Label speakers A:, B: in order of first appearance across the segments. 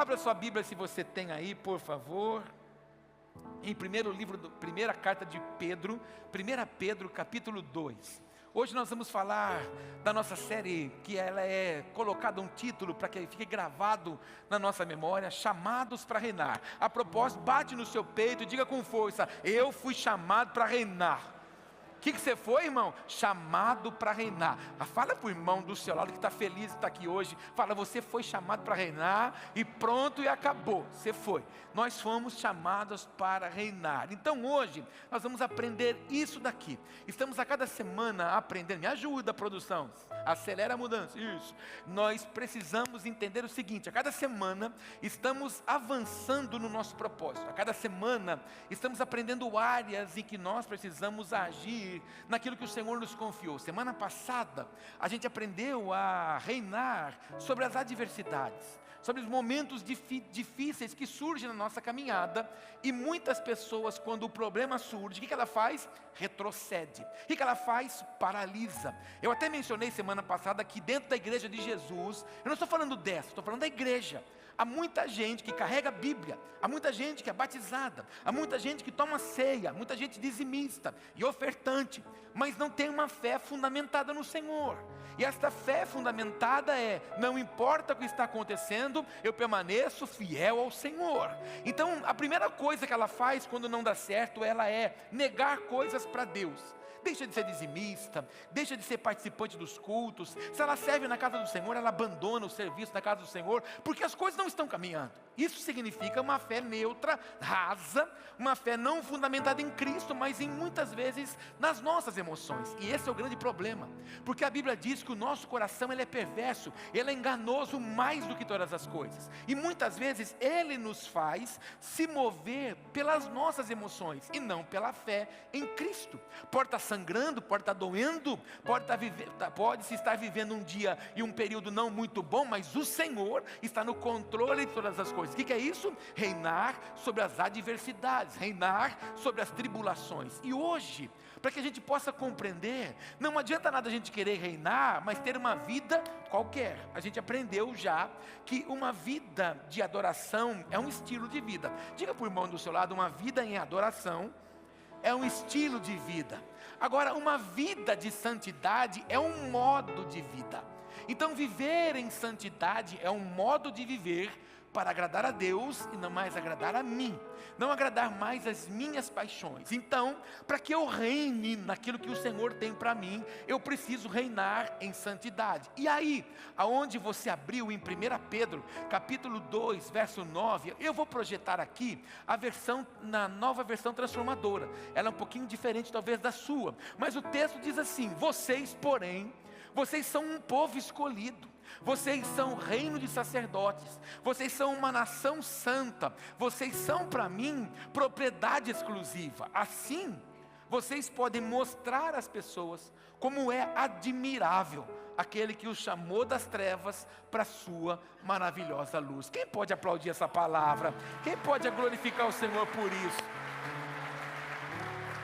A: Abra sua Bíblia se você tem aí, por favor. Em primeira carta de Pedro, 1 Pedro capítulo 2. Hoje nós vamos falar da nossa série, que ela é colocada um título para que fique gravado na nossa memória: Chamados para Reinar. A propósito, bate no seu peito e diga com força: eu fui chamado para reinar. O que você foi, irmão? Chamado para reinar. Fala para o irmão do seu lado que está feliz de estar aqui hoje. Fala: você foi chamado para reinar e pronto, e acabou. Você foi. Nós fomos chamados para reinar. Então hoje nós vamos aprender isso daqui. Estamos a cada semana aprendendo. Me ajuda, produção. Acelera a mudança. Isso. Nós precisamos entender o seguinte: a cada semana estamos avançando no nosso propósito. A cada semana estamos aprendendo áreas em que nós precisamos agir naquilo que o Senhor nos confiou. Semana passada a gente aprendeu a reinar sobre as adversidades, sobre os momentos difíceis que surgem na nossa caminhada. E muitas pessoas, quando o problema surge, o que ela faz? Retrocede. O que ela faz? Paralisa. Eu até mencionei semana passada que dentro da igreja de Jesus, eu não estou falando dessa, estou falando da igreja. Há muita gente que carrega a Bíblia, há muita gente que é batizada, há muita gente que toma ceia, muita gente dizimista e ofertante, mas não tem uma fé fundamentada no Senhor. E esta fé fundamentada é: não importa o que está acontecendo, eu permaneço fiel ao Senhor. Então a primeira coisa que ela faz quando não dá certo, ela é negar coisas para Deus. Deixa de ser dizimista, deixa de ser participante dos cultos. Se ela serve na casa do Senhor, ela abandona o serviço na casa do Senhor, porque as coisas não estão caminhando. Isso significa uma fé neutra, rasa, uma fé não fundamentada em Cristo, mas em muitas vezes nas nossas emoções. E esse é o grande problema, porque a Bíblia diz que o nosso coração ele é perverso, ele é enganoso mais do que todas as coisas. E muitas vezes ele nos faz se mover pelas nossas emoções e não pela fé em Cristo. Pode estar sangrando, pode estar doendo, pode se estar vivendo um dia e um período não muito bom, mas o Senhor está no controle de todas as coisas. O que é isso? Reinar sobre as adversidades, reinar sobre as tribulações. E hoje, para que a gente possa compreender, não adianta nada a gente querer reinar, mas ter uma vida qualquer. A gente aprendeu já que uma vida de adoração é um estilo de vida. Diga para o irmão do seu lado: uma vida em adoração é um estilo de vida. Agora, uma vida de santidade é um modo de vida. Então, viver em santidade é um modo de viver para agradar a Deus e não mais agradar a mim, não agradar mais as minhas paixões. Então, para que eu reine naquilo que o Senhor tem para mim, eu preciso reinar em santidade. E aí, aonde você abriu em 1 Pedro, capítulo 2, verso 9, eu vou projetar aqui a versão, na nova versão transformadora. Ela é um pouquinho diferente talvez da sua, mas o texto diz assim: vocês, porém, vocês são um povo escolhido, vocês são reino de sacerdotes, vocês são uma nação santa, vocês são para mim propriedade exclusiva. Assim, vocês podem mostrar às pessoas como é admirável aquele que os chamou das trevas para a sua maravilhosa luz. Quem pode aplaudir essa palavra? Quem pode glorificar o Senhor por isso?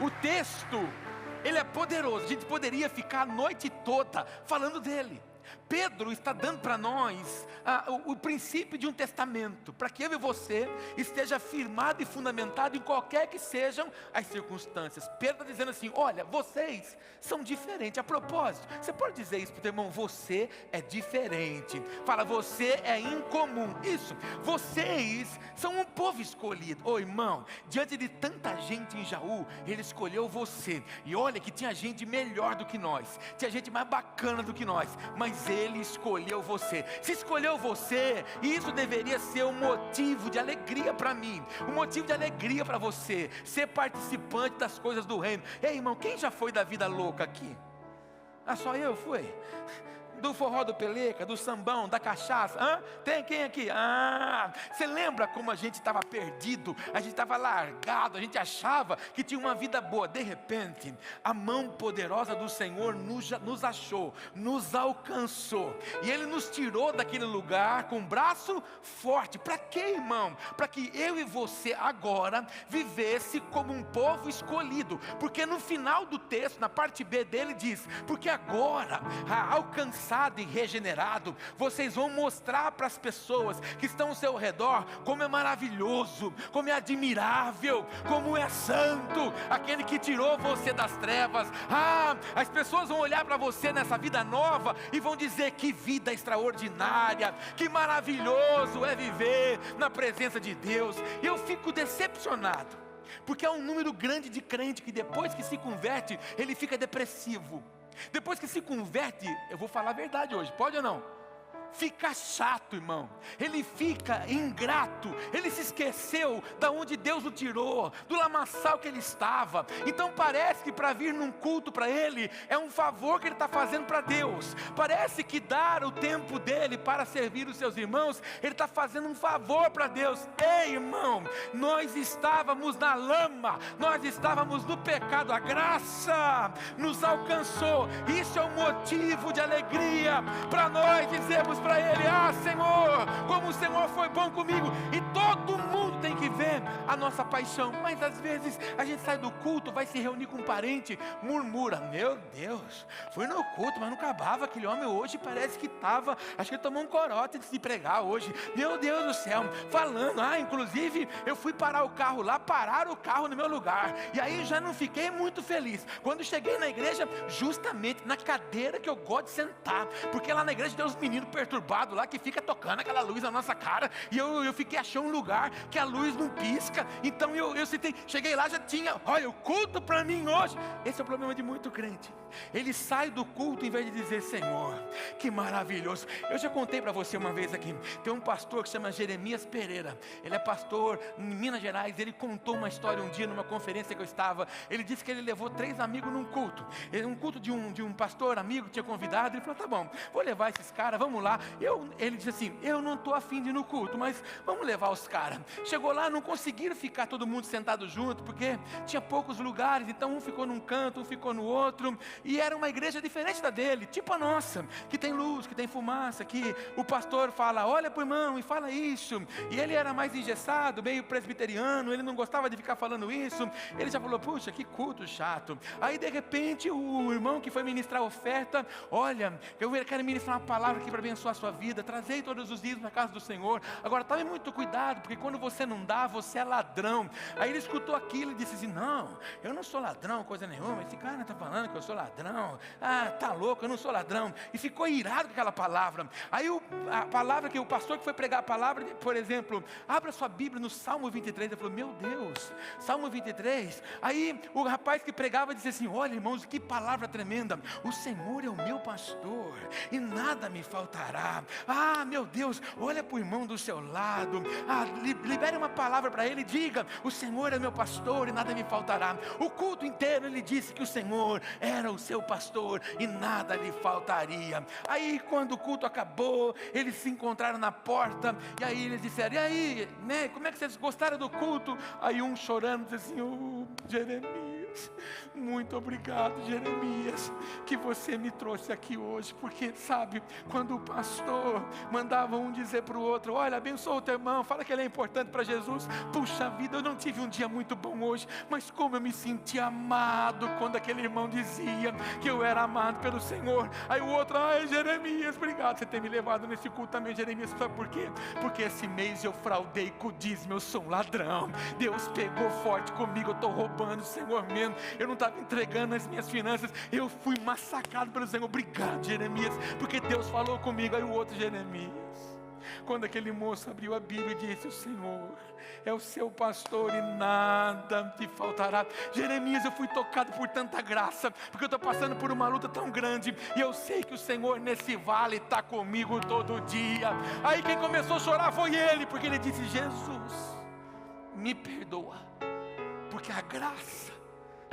A: O texto, ele é poderoso. A gente poderia ficar a noite toda falando dele. Pedro está dando para nós o princípio de um testamento, para que eu e você esteja firmado e fundamentado em qualquer que sejam as circunstâncias. Pedro está dizendo assim: olha, vocês são diferentes. A propósito, você pode dizer isso para o teu irmão: você é diferente. Fala: você é incomum. Isso, vocês são um povo escolhido. Ô irmão, diante de tanta gente em Jaú, ele escolheu você. E olha que tinha gente melhor do que nós, tinha gente mais bacana do que nós, mas ele escolheu você. Se escolheu você, isso deveria ser um motivo de alegria para mim, um motivo de alegria para você, ser participante das coisas do reino. Ei irmão, quem já foi da vida louca aqui? Só eu fui? Do forró do peleca, do sambão, da cachaça? Tem quem aqui? Você lembra como a gente estava perdido, a gente estava largado, a gente achava que tinha uma vida boa. De repente, a mão poderosa do Senhor nos achou, nos alcançou, e Ele nos tirou daquele lugar com um braço forte. Para quê, irmão? Para que eu e você agora vivesse como um povo escolhido. Porque no final do texto, na parte B dele diz: porque agora alcançamos alcançado e regenerado, vocês vão mostrar para as pessoas que estão ao seu redor como é maravilhoso, como é admirável, como é santo aquele que tirou você das trevas. As pessoas vão olhar para você nessa vida nova e vão dizer: que vida extraordinária, que maravilhoso é viver na presença de Deus. E eu fico decepcionado, porque há um número grande de crente que depois que se converte, ele fica depressivo. Depois que se converte, eu vou falar a verdade hoje, pode ou não? Fica chato, irmão. Ele fica ingrato. Ele se esqueceu da onde Deus o tirou, do lamaçal que ele estava. Então parece que para vir num culto para ele é um favor que ele está fazendo para Deus. Parece que dar o tempo dele para servir os seus irmãos, ele está fazendo um favor para Deus. Ei, irmão, nós estávamos na lama, nós estávamos no pecado, a graça nos alcançou. Isso é um motivo de alegria para nós dizermos para ele: Senhor, como o Senhor foi bom comigo. E todo mundo tem que ver a nossa paixão. Mas às vezes a gente sai do culto, vai se reunir com um parente, murmura: meu Deus, fui no culto, mas não acabava. Aquele homem hoje parece que estava, acho que ele tomou um corote de se pregar hoje. Meu Deus do céu, falando, inclusive eu fui parar o carro lá, pararam o carro no meu lugar, e aí já não fiquei muito feliz. Quando cheguei na igreja, justamente na cadeira que eu gosto de sentar, porque lá na igreja tem uns meninos perturbado lá que fica tocando aquela luz na nossa cara, e eu fiquei achando um lugar que a luz não pisca. Então eu sentei, cheguei lá, já tinha, olha, o culto para mim hoje. Esse é o problema de muito crente. Ele sai do culto em vez de dizer: Senhor, que maravilhoso. Eu já contei para você uma vez aqui, tem um pastor que se chama Jeremias Pereira. Ele é pastor em Minas Gerais. Ele contou uma história um dia numa conferência que eu estava. Ele disse que ele levou 3 amigos num culto, um culto de um pastor amigo que tinha convidado. Ele falou: tá bom, vou levar esses caras, vamos lá. Ele disse assim: eu não estou afim de ir no culto, mas vamos levar os caras. Chegou lá, não conseguiram ficar todo mundo sentado junto, porque tinha poucos lugares. Então um ficou num canto, um ficou no outro, e era uma igreja diferente da dele, tipo a nossa, que tem luz, que tem fumaça, que o pastor fala: olha para o irmão e fala isso. E ele era mais engessado, meio presbiteriano, ele não gostava de ficar falando isso. Ele já falou: puxa, que culto chato. Aí de repente o irmão que foi ministrar a oferta: olha, eu quero ministrar uma palavra aqui para abençoar a sua vida, trazei todos os dias na casa do Senhor. Agora tome muito cuidado, porque quando você não dá, você é ladrão. Aí ele escutou aquilo e disse assim: não, eu não sou ladrão, coisa nenhuma. Esse cara está falando que eu sou ladrão. Tá louco, eu não sou ladrão. E ficou irado com aquela palavra. Aí a palavra que o pastor que foi pregar a palavra, por exemplo, abra sua Bíblia no Salmo 23. Ele falou: meu Deus, Salmo 23. Aí o rapaz que pregava disse assim: olha, irmãos, que palavra tremenda. O Senhor é o meu pastor e nada me faltará. Meu Deus, olha para o irmão do seu lado, libere uma palavra para ele, diga: o Senhor é meu pastor e nada me faltará. O culto inteiro ele disse que o Senhor era o seu pastor e nada lhe faltaria. Aí quando o culto acabou, eles se encontraram na porta, e aí eles disseram: e aí, né, como é que vocês gostaram do culto? Aí um chorando disse assim: Jeremias, muito obrigado, Jeremias, que você me trouxe aqui hoje, porque sabe, quando o pastor mandava um dizer para o outro: olha, abençoa o teu irmão, fala que ele é importante para Jesus. Puxa vida, eu não tive um dia muito bom hoje, mas como eu me senti amado quando aquele irmão dizia que eu era amado pelo Senhor. Aí o outro: Jeremias, obrigado por você ter me levado nesse culto também, Jeremias. Sabe por quê? Porque esse mês eu fraudei com o dízimo, eu sou um ladrão. Deus pegou forte comigo, eu estou roubando, Senhor mesmo, eu não estava entregando as minhas finanças, eu fui massacrado pelo Senhor. Obrigado, Jeremias, porque Deus falou comigo. Aí o outro: Jeremias, quando aquele moço abriu a Bíblia e disse: o Senhor é o seu pastor e nada te faltará. Jeremias, eu fui tocado por tanta graça, porque eu estou passando por uma luta tão grande, e eu sei que o Senhor nesse vale está comigo todo dia. Aí quem começou a chorar foi ele, porque ele disse: Jesus, me perdoa, porque a graça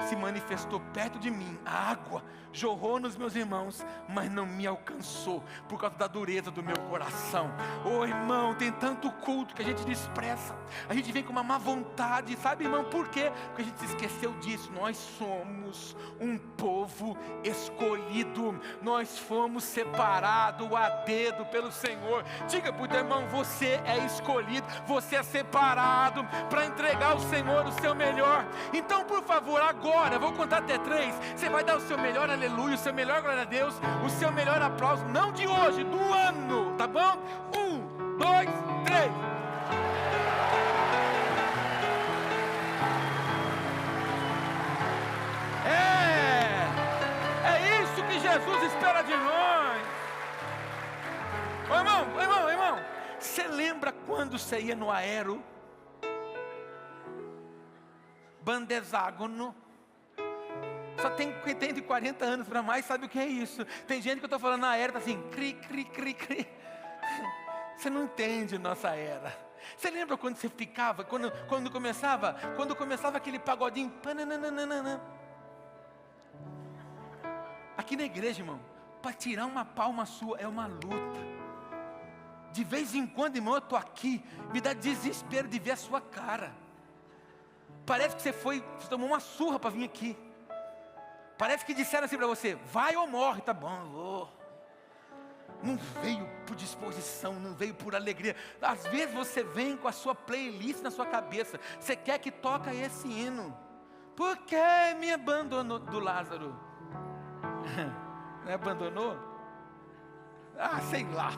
A: se manifestou perto de mim, a água jorrou nos meus irmãos, mas não me alcançou, por causa da dureza do meu coração. Irmão, tem tanto culto que a gente despreza, a gente vem com uma má vontade, sabe, irmão, por quê? Porque a gente se esqueceu disso. Nós somos um povo escolhido, nós fomos separados a dedo pelo Senhor. Diga para o teu irmão: você é escolhido, você é separado para entregar ao Senhor o seu melhor. Então, por favor, agora agora, eu vou contar até 3, você vai dar o seu melhor aleluia, o seu melhor glória a Deus, o seu melhor aplauso, não de hoje, do ano, tá bom? 1, 2, 3. É isso que Jesus espera de nós. Ô irmão, você lembra quando você ia no aero? Bandezágono. Só quem tem de 40 anos para mais sabe o que é isso. Tem gente que eu estou falando na era, tá assim, cri, cri, cri, cri. Você não entende nossa era. Você lembra quando você ficava, quando começava aquele pagodinho, pananana. Aqui na igreja, irmão, para tirar uma palma sua é uma luta. De vez em quando, irmão, eu estou aqui, me dá desespero de ver a sua cara. Parece que você tomou uma surra para vir aqui. Parece que disseram assim para você, vai ou morre, tá bom, eu vou. Não veio por disposição, não veio por alegria. Às vezes você vem com a sua playlist na sua cabeça, você quer que toque esse hino. Por que me abandonou do Lázaro? Não abandonou? Ah, sei lá.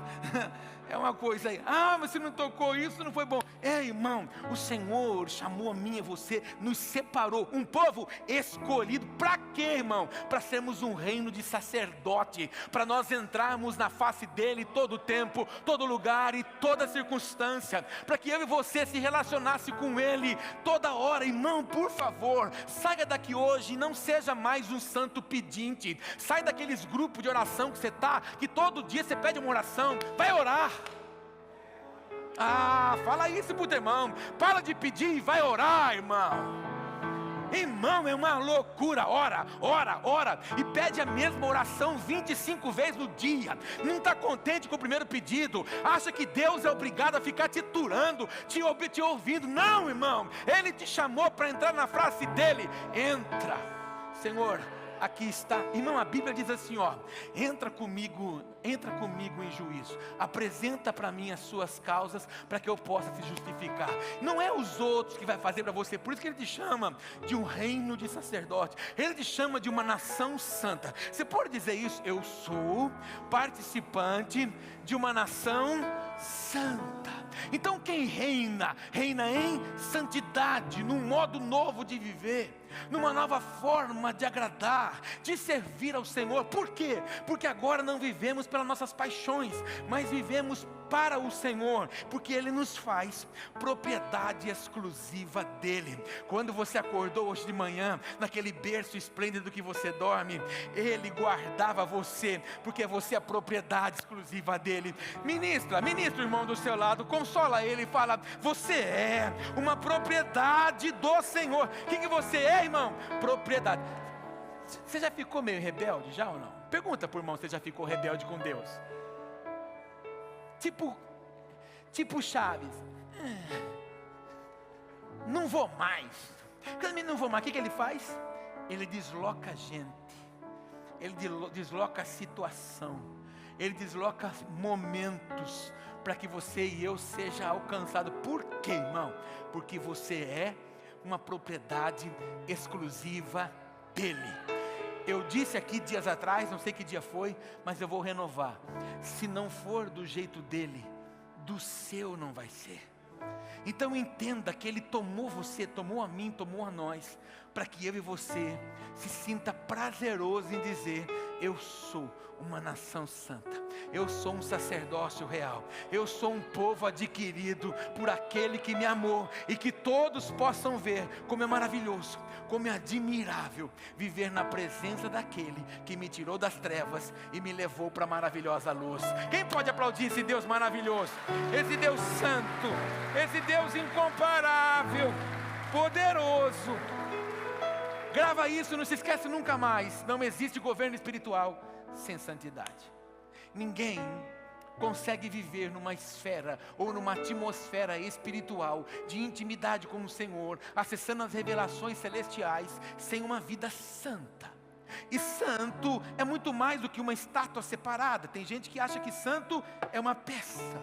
A: É uma coisa aí. Ah, mas você não tocou isso, não foi bom. Irmão, o Senhor chamou a mim e você, nos separou, um povo escolhido. Para quê, irmão? Para sermos um reino de sacerdote, para nós entrarmos na face dele todo tempo, todo lugar e toda circunstância, para que eu e você se relacionasse com ele toda hora. Irmão, por favor, saia daqui hoje e não seja mais um santo pedinte. Sai daqueles grupos de oração que você está, que todo dia você pede uma oração, vai orar. Ah, fala isso pro teu irmão. Para de pedir e vai orar, irmão. Irmão, é uma loucura. Ora. E pede a mesma oração 25 vezes no dia. Não está contente com o primeiro pedido. Acha que Deus é obrigado a ficar te turando, te ouvindo. Não, irmão. Ele te chamou para entrar na face dele. Entra, Senhor. Aqui está, irmão, a Bíblia diz assim, ó, entra comigo em juízo, apresenta para mim as suas causas, para que eu possa se justificar. Não é os outros que vai fazer para você, por isso que ele te chama de um reino de sacerdote, ele te chama de uma nação santa. Você pode dizer isso? Eu sou participante de uma nação santa. Então quem reina em santidade, num modo novo de viver, numa nova forma de agradar, de servir ao Senhor. Por quê? Porque agora não vivemos pelas nossas paixões, mas vivemos para o Senhor, porque Ele nos faz propriedade exclusiva dEle. Quando você acordou hoje de manhã, naquele berço esplêndido que você dorme, Ele guardava você, porque você é propriedade exclusiva dEle. Ministra o irmão do seu lado, consola ele e fala, você é uma propriedade do Senhor. O que você é, irmão? Propriedade. Você já ficou meio rebelde, já ou não? Pergunta para o irmão se já ficou rebelde com Deus. Tipo Chaves. Não vou mais. Quando não vou mais, o que ele faz? Ele desloca a gente. Ele desloca a situação. Ele desloca momentos para que você e eu seja alcançado. Por quê, irmão? Porque você é uma propriedade exclusiva dEle. Eu disse aqui dias atrás, não sei que dia foi, mas eu vou renovar. Se não for do jeito dEle, do seu não vai ser. Então entenda que Ele tomou você, tomou a mim, tomou a nós, para que eu e você se sinta prazeroso em dizer, eu sou uma nação santa, eu sou um sacerdócio real, eu sou um povo adquirido por aquele que me amou, e que todos possam ver como é maravilhoso, como é admirável viver na presença daquele que me tirou das trevas e me levou para a maravilhosa luz. Quem pode aplaudir esse Deus maravilhoso, esse Deus santo, esse Deus incomparável, poderoso? Grava isso, não se esquece nunca mais. Não existe governo espiritual sem santidade. Ninguém consegue viver numa esfera ou numa atmosfera espiritual de intimidade com o Senhor, acessando as revelações celestiais, sem uma vida santa. E santo é muito mais do que uma estátua separada. Tem gente que acha que santo é uma peça.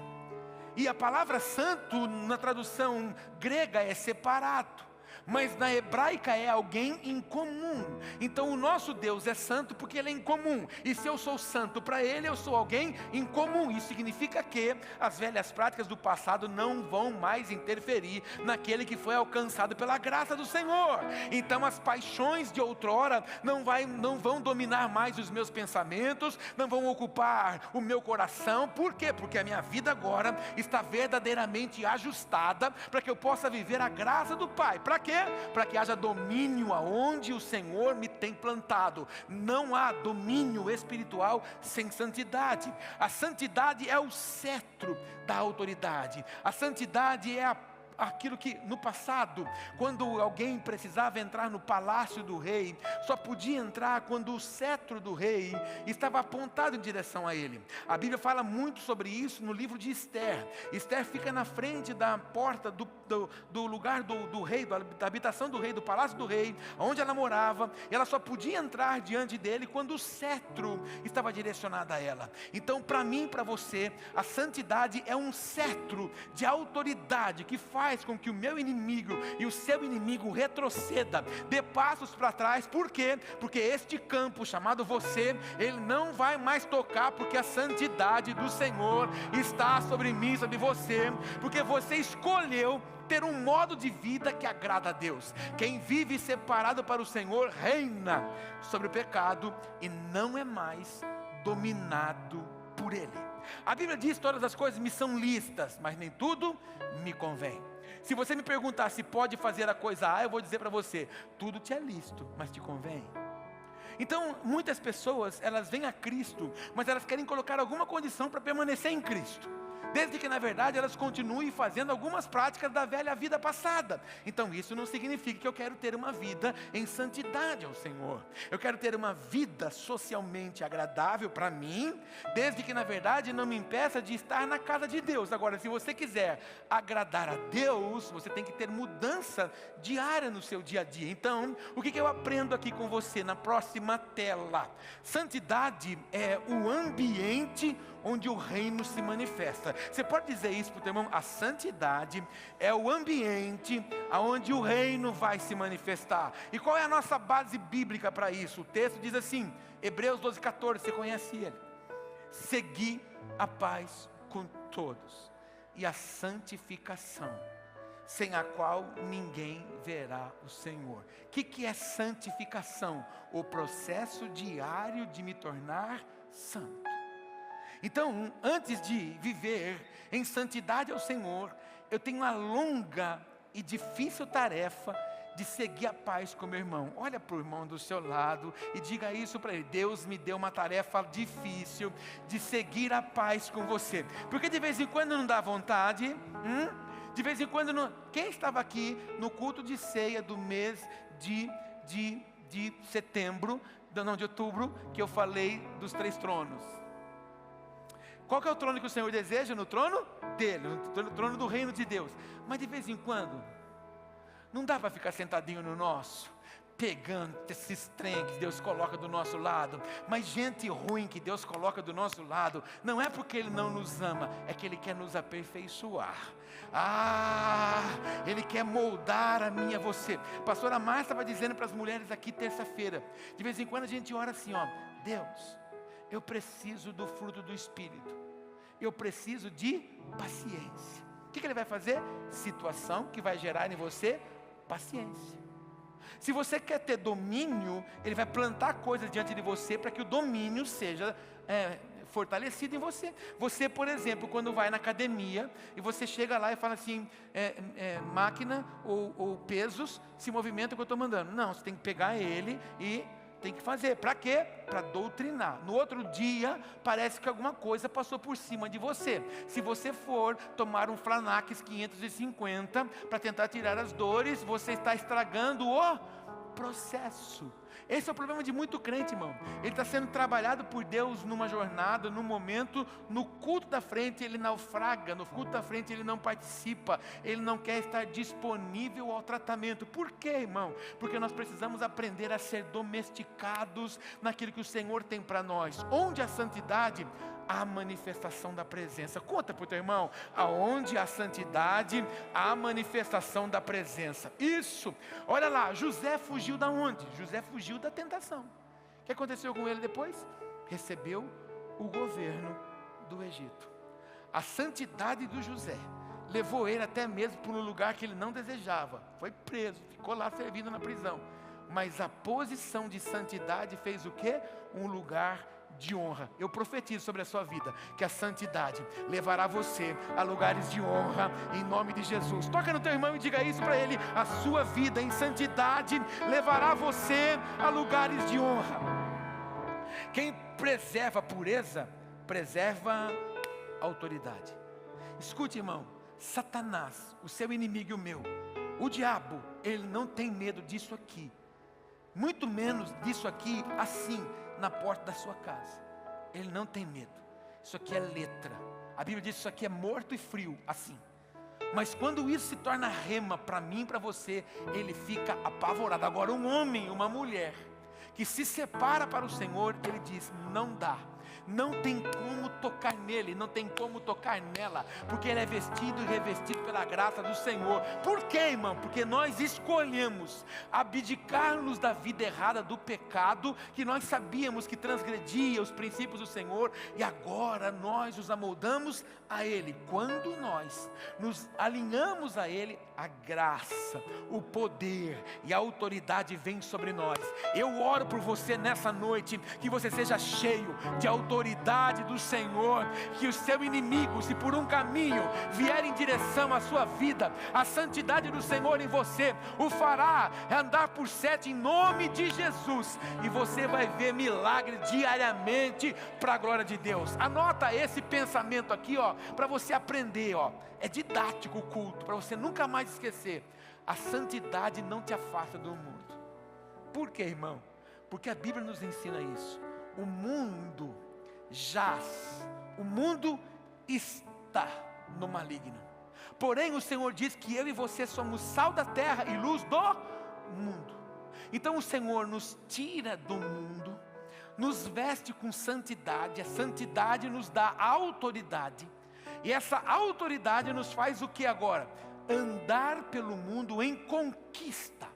A: E a palavra santo na tradução grega é separado. mas na hebraica é alguém incomum. Então o nosso Deus é santo porque Ele é incomum, e se eu sou santo para Ele, eu sou alguém incomum. Isso significa que as velhas práticas do passado não vão mais interferir naquele que foi alcançado pela graça do Senhor. Então as paixões de outrora não vão dominar mais os meus pensamentos, não vão ocupar o meu coração. Por quê? Porque a minha vida agora está verdadeiramente ajustada para que eu possa viver a graça do Pai. Para quê? Para que haja domínio aonde o Senhor me tem plantado. Não há domínio espiritual sem santidade. A santidade é o cetro da autoridade. A santidade é aquilo que no passado, quando alguém precisava entrar no palácio do rei, só podia entrar quando o cetro do rei estava apontado em direção a ele. A Bíblia fala muito sobre isso no livro de Esther. Esther fica na frente da porta do lugar do rei, da habitação do rei, do palácio do rei, onde ela morava, e ela só podia entrar diante dele quando o cetro estava direcionado a ela. Então, para mim e para você, a santidade é um cetro de autoridade que faz com que o meu inimigo e o seu inimigo retroceda, dê passos para trás. Por quê? Porque este campo chamado você, ele não vai mais tocar, porque a santidade do Senhor está sobre mim, sobre você, porque você escolheu ter um modo de vida que agrada a Deus. Quem vive separado para o Senhor reina sobre o pecado e não é mais dominado por ele. A Bíblia diz: todas as coisas me são lícitas, mas nem tudo me convém. Se você me perguntar se pode fazer a coisa A, eu vou dizer para você: tudo te é lícito, mas te convém. Então, muitas pessoas, elas vêm a Cristo, mas elas querem colocar alguma condição para permanecer em Cristo, desde que na verdade elas continuem fazendo algumas práticas da velha vida passada. Então isso não significa que eu quero ter uma vida em santidade ao Senhor. Eu quero ter uma vida socialmente agradável para mim, desde que na verdade não me impeça de estar na casa de Deus. Agora, se você quiser agradar a Deus, você tem que ter mudança diária no seu dia a dia. Então, o que eu aprendo aqui com você na próxima tela? Santidade é o ambiente onde o reino se manifesta. Você pode dizer isso para o teu irmão? A santidade é o ambiente onde o reino vai se manifestar. E qual é a nossa base bíblica para isso? O texto diz assim, Hebreus 12:14, você conhece ele: segui a paz com todos e a santificação, sem a qual ninguém verá o Senhor. O que é santificação? O processo diário de me tornar santo. Então, antes de viver em santidade ao Senhor, eu tenho a longa e difícil tarefa de seguir a paz com meu irmão. Olha para o irmão do seu lado e diga isso para ele: Deus me deu uma tarefa difícil de seguir a paz com você. Porque de vez em quando não dá vontade, de vez em quando não. Quem estava aqui no culto de ceia do mês de setembro, não, de outubro, que eu falei dos 3 tronos? Qual que é o trono que o Senhor deseja? No trono dele, no trono do reino de Deus. Mas de vez em quando, não dá para ficar sentadinho no nosso, pegando esses trem que Deus coloca do nosso lado. Mas gente ruim que Deus coloca do nosso lado, não é porque Ele não nos ama, é que Ele quer nos aperfeiçoar. Ele quer moldar a mim e a você. Pastora Márcia estava dizendo para as mulheres aqui terça-feira, de vez em quando a gente ora assim, Deus, eu preciso do fruto do Espírito, eu preciso de paciência. O que Ele vai fazer? Situação que vai gerar em você paciência. Se você quer ter domínio, Ele vai plantar coisas diante de você para que o domínio seja fortalecido em você. Você, por exemplo, quando vai na academia e você chega lá e fala assim, máquina ou pesos, se movimenta o que eu estou mandando. Não, você tem que pegar ele e tem que fazer. Para quê? Para doutrinar. No outro dia, parece que alguma coisa passou por cima de você. Se você for tomar um Flanax 550 para tentar tirar as dores, você está estragando o processo. Esse é o problema de muito crente, irmão. Ele está sendo trabalhado por Deus numa jornada, num momento, no culto da frente ele naufraga, no culto da frente ele não participa, ele não quer estar disponível ao tratamento. Por quê, irmão? Porque nós precisamos aprender a ser domesticados naquilo que o Senhor tem para nós. Onde a santidade, há manifestação da presença. Conta para o teu irmão, aonde há santidade, há manifestação da presença. Isso, olha lá, José fugiu da onde? José fugiu da tentação. O que aconteceu com ele depois? Recebeu o governo do Egito. A santidade do José levou ele até mesmo para um lugar que ele não desejava. Foi preso, ficou lá servindo na prisão. Mas a posição de santidade fez o quê? Um lugar de honra. Eu profetizo sobre a sua vida que a santidade levará você a lugares de honra em nome de Jesus. Toca no teu irmão e diga isso para ele: a sua vida em santidade levará você a lugares de honra. Quem preserva a pureza, preserva a autoridade. Escute, irmão, Satanás, o seu inimigo e o meu, o diabo, ele não tem medo disso aqui, muito menos disso aqui, assim, na porta da sua casa. Ele não tem medo. Isso aqui é letra. A Bíblia diz que isso aqui é morto e frio, assim. Mas quando isso se torna rema para mim e para você, ele fica apavorado. Agora, um homem, uma mulher que se separa para o Senhor, ele diz: não dá. Não tem como tocar nele, não tem como tocar nela, porque ele é vestido e revestido pela graça do Senhor. Por quê, irmão? Porque nós escolhemos abdicar-nos da vida errada, do pecado, que nós sabíamos que transgredia os princípios do Senhor, e agora nós os amoldamos a Ele. Quando nós nos alinhamos a Ele, a graça, o poder e a autoridade vem sobre nós. Eu oro por você nessa noite, que você seja cheio de autoridade do Senhor, que o seu inimigo, se por um caminho vier em direção à sua vida, a santidade do Senhor em você o fará andar por 7 em nome de Jesus, e você vai ver milagres diariamente para a glória de Deus. Anota esse pensamento aqui, ó, para você aprender, ó. É didático o culto, para você nunca mais esquecer. A santidade não te afasta do mundo. Por quê, irmão? Porque a Bíblia nos ensina isso. O mundo jaz, o mundo está no maligno. Porém o Senhor diz que eu e você somos sal da terra e luz do mundo. Então o Senhor nos tira do mundo, nos veste com santidade. A santidade nos dá autoridade, e essa autoridade nos faz o que agora? Andar pelo mundo em conquista,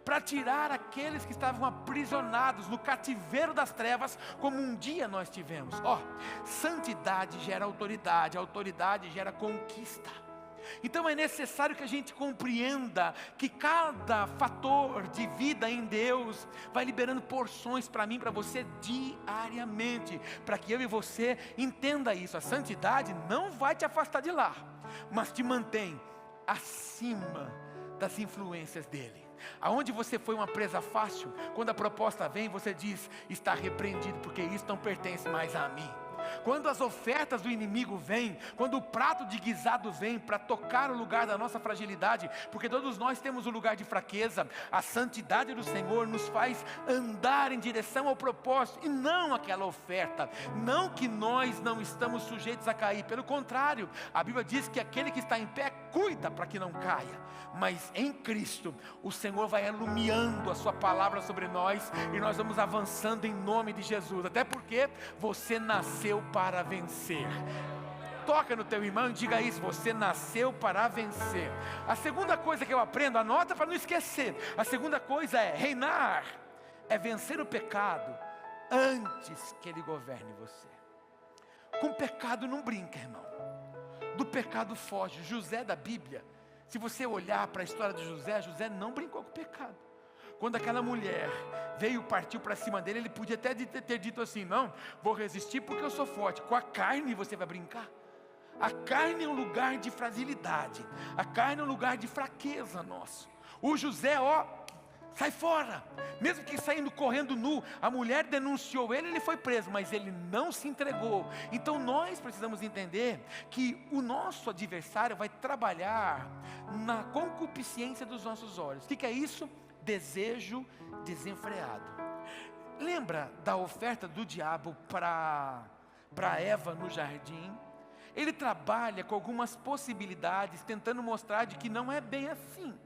A: para tirar aqueles que estavam aprisionados no cativeiro das trevas, como um dia nós tivemos. Ó, santidade gera autoridade, autoridade gera conquista. Então é necessário que a gente compreenda que cada fator de vida em Deus vai liberando porções para mim, para você diariamente, para que eu e você entenda isso. A santidade não vai te afastar de lá, mas te mantém acima das influências dele. Aonde você foi uma presa fácil, quando a proposta vem, você diz: está repreendido, porque isso não pertence mais a mim. Quando as ofertas do inimigo vêm, quando o prato de guisado vem para tocar o lugar da nossa fragilidade, porque todos nós temos um lugar de fraqueza, a santidade do Senhor nos faz andar em direção ao propósito, e não aquela oferta. Não que nós não estamos sujeitos a cair, pelo contrário, a Bíblia diz que aquele que está em pé cuida para que não caia. Mas em Cristo, o Senhor vai alumiando a sua palavra sobre nós, e nós vamos avançando em nome de Jesus, até porque você nasceu para vencer. Toca no teu irmão e diga isso: você nasceu para vencer. A segunda coisa que eu aprendo, anota para não esquecer, a segunda coisa é reinar, é vencer o pecado antes que ele governe você. Com o pecado não brinca, irmão, do pecado foge. José da Bíblia, se você olhar para a história de José, José não brincou com o pecado. Quando aquela mulher partiu para cima dele, ele podia até ter dito assim: não, vou resistir porque eu sou forte. Com a carne você vai brincar? A carne é um lugar de fragilidade, a carne é um lugar de fraqueza nosso. O José, ó, sai fora. Mesmo que saindo correndo nu, a mulher denunciou ele foi preso, mas ele não se entregou. Então nós precisamos entender que o nosso adversário vai trabalhar na concupiscência dos nossos olhos. O que é isso? desejo desenfreado. Lembra da oferta do diabo para Eva no jardim? Ele trabalha com algumas possibilidades, tentando mostrar de que não é bem assim.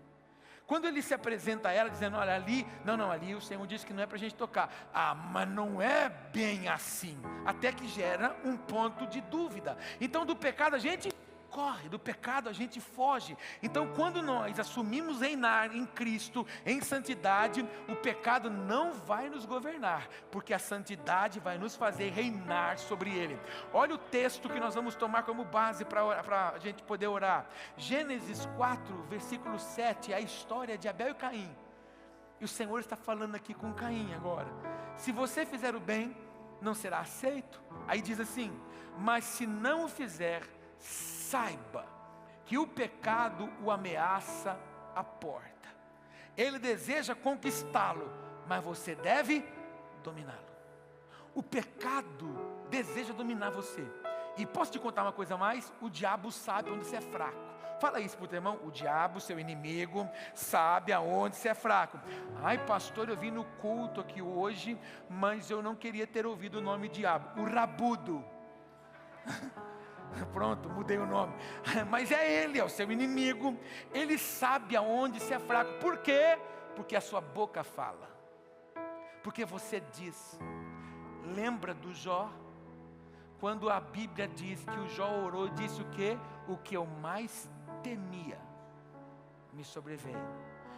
A: Quando ele se apresenta a ela, dizendo, olha ali, não, ali o Senhor disse que não é para a gente tocar. Ah, mas não é bem assim. Até que gera um ponto de dúvida. Então do pecado a gente corre, do pecado a gente foge. Então quando nós assumimos reinar em Cristo, em santidade, o pecado não vai nos governar, porque a santidade vai nos fazer reinar sobre ele. Olha o texto que nós vamos tomar como base para a gente poder orar. Gênesis 4, versículo 7, a história de Abel e Caim. E o Senhor está falando aqui com Caim agora. Se você fizer o bem, não será aceito. Aí diz assim, mas se não o fizer, saiba que o pecado o ameaça à porta. Ele deseja conquistá-lo, mas você deve dominá-lo. O pecado deseja dominar você. E posso te contar uma coisa mais? O diabo sabe onde você é fraco. Fala isso para o teu irmão. O diabo, seu inimigo, sabe aonde você é fraco. Ai pastor, eu vim no culto aqui hoje, mas eu não queria ter ouvido o nome diabo. O rabudo. Pronto, mudei o nome. Mas é ele, é o seu inimigo. Ele sabe aonde você é fraco. Por quê? Porque a sua boca fala. Porque você diz. Lembra do Jó? Quando a Bíblia diz que o Jó orou, disse o quê? O que eu mais temia me sobreveio.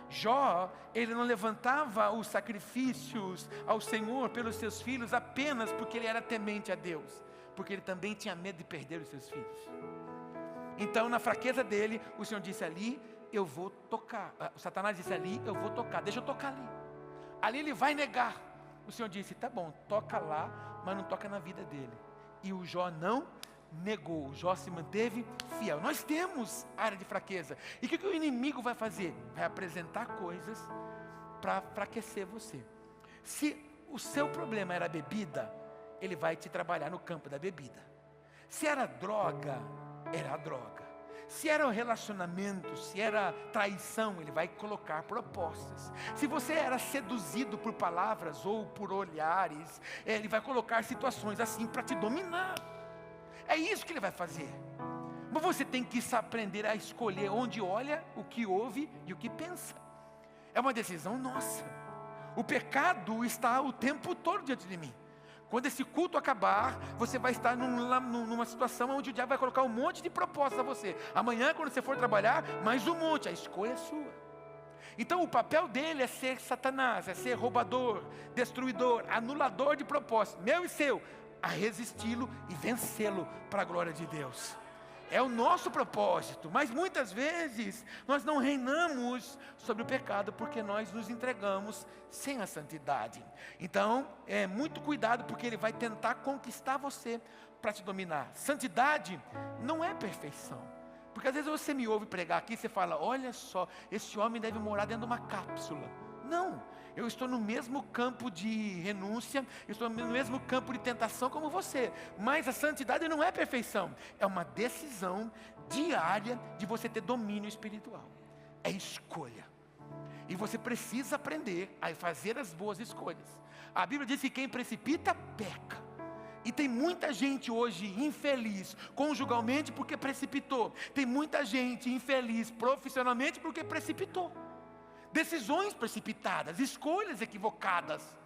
A: Jó, ele não levantava os sacrifícios ao Senhor pelos seus filhos apenas porque ele era temente a Deus, porque ele também tinha medo de perder os seus filhos. Então na fraqueza dele, o Senhor disse, ali eu vou tocar. O Satanás disse, ali eu vou tocar, deixa eu tocar ali. Ali ele vai negar. O Senhor disse, tá bom, toca lá, mas não toca na vida dele. E o Jó não negou, o Jó se manteve fiel. Nós temos área de fraqueza. E o que o inimigo vai fazer? Vai apresentar coisas para enfraquecer você. Se o seu problema era a bebida, ele vai te trabalhar no campo da bebida. Se era droga, era a droga. Se era um relacionamento, se era traição, ele vai colocar propostas. Se você era seduzido por palavras ou por olhares, ele vai colocar situações assim para te dominar. É isso que ele vai fazer. Mas você tem que aprender a escolher onde olha, o que ouve e o que pensa. É uma decisão nossa. O pecado está o tempo todo diante de mim. Quando esse culto acabar, você vai estar numa situação onde o diabo vai colocar um monte de propostas a você. Amanhã, quando você for trabalhar, mais um monte, a escolha é sua. Então o papel dele é ser Satanás, é ser roubador, destruidor, anulador de propósitos, meu e seu, a resisti-lo e vencê-lo para a glória de Deus. É o nosso propósito, mas muitas vezes nós não reinamos sobre o pecado porque nós nos entregamos sem a santidade. Então, muito cuidado, porque ele vai tentar conquistar você para te dominar. Santidade não é perfeição. Porque às vezes você me ouve pregar aqui e você fala, olha só, esse homem deve morar dentro de uma cápsula. Não, eu estou no mesmo campo de renúncia, eu estou no mesmo campo de tentação como você. Mas a santidade não é perfeição, é uma decisão diária de você ter domínio espiritual. É escolha. E você precisa aprender a fazer as boas escolhas. A Bíblia diz que quem precipita, peca. E tem muita gente hoje infeliz conjugalmente porque precipitou. Tem muita gente infeliz profissionalmente porque precipitou. Decisões precipitadas, escolhas equivocadas.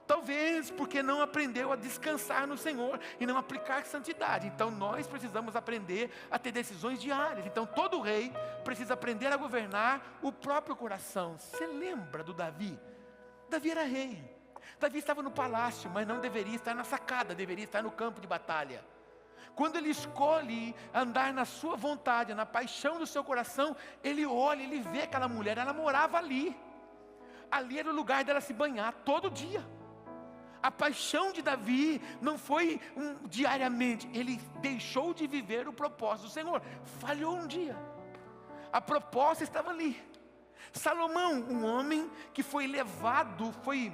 A: Talvez porque não aprendeu a descansar no Senhor e não aplicar santidade. Então nós precisamos aprender a ter decisões diárias. Então todo rei precisa aprender a governar o próprio coração. Você lembra do Davi? Davi era rei. Davi estava no palácio, mas não deveria estar na sacada, deveria estar no campo de batalha. Quando ele escolhe andar na sua vontade, na paixão do seu coração, ele olha, ele vê aquela mulher, ela morava ali. Ali era o lugar dela se banhar todo dia. A paixão de Davi não foi diariamente, ele deixou de viver o propósito do Senhor, falhou um dia. A proposta estava ali. Salomão, um homem que foi levado, foi